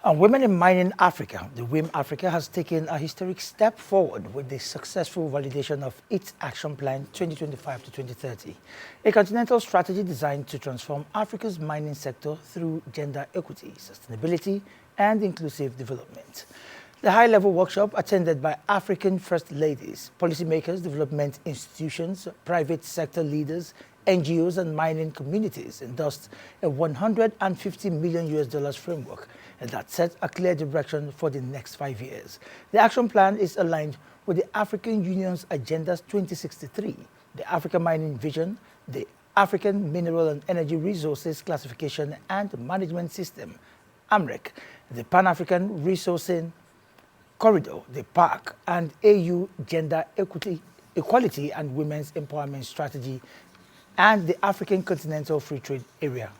And Women in Mining Africa, the WiM-Africa has taken a historic step forward with the successful validation of its Action Plan 2025 to 2030, a continental strategy designed to transform Africa's mining sector through gender equity, sustainability, and inclusive development. The high-level workshop, attended by African First Ladies, policymakers, development institutions, private sector leaders, NGOs and mining communities, endorsed a $150 million framework that sets a clear direction for the next 5 years. The action plan is aligned with the African Union's Agenda 2063, the Africa Mining Vision, the African Mineral and Energy Resources Classification and Management System, AMREC, the Pan-African Resourcing Corridor, the PAC, and AU Gender Equality and Women's Empowerment Strategy, and the African Continental Free Trade Area.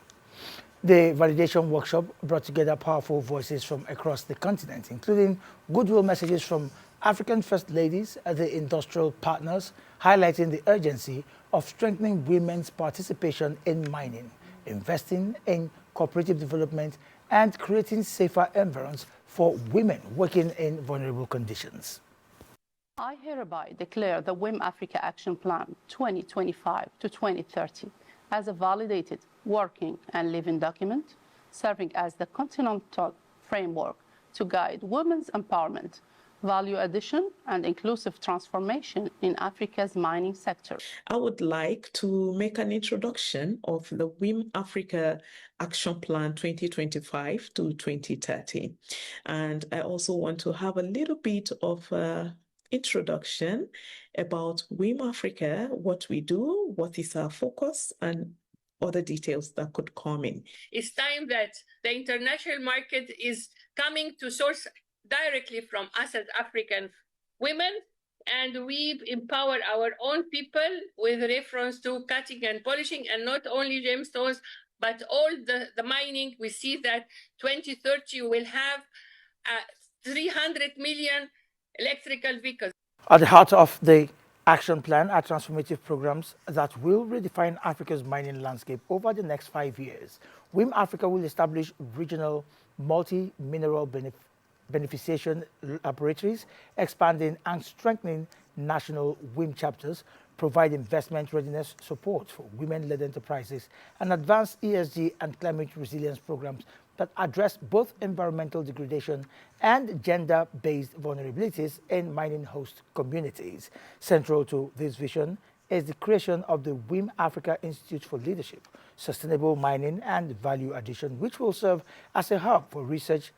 The validation workshop brought together powerful voices from across the continent, including goodwill messages from African First Ladies, the industrial partners, highlighting the urgency of strengthening women's participation in mining, investing in cooperative development, and creating safer environments for women working in vulnerable conditions. I hereby declare the WiM-Africa Action Plan 2025 to 2030 as a validated, working and living document, serving as the continental framework to guide women's empowerment, value addition and inclusive transformation in Africa's mining sector. I would like to make an introduction of the WiM-Africa Action Plan 2025 to 2030. And I also want to have a little bit of introduction about WiM-Africa, what we do, what is our focus, and other details that could come in. It's time that the international market is coming to source directly from us as African women, and we empower our own people with reference to cutting and polishing, and not only gemstones, but all the mining. We see that 2030 will have 300 million electrical vehicles. At the heart of the action plan are transformative programs that will redefine Africa's mining landscape over the next 5 years. WiM-Africa will establish regional multi-mineral beneficiation laboratories, expanding and strengthening national WiM chapters, provide investment readiness support for women-led enterprises, and advance ESG and climate resilience programs that address both environmental degradation and gender-based vulnerabilities in mining host communities. Central to this vision is the creation of the WiM-Africa Institute for Leadership, Sustainable Mining and Value Addition, which will serve as a hub for research,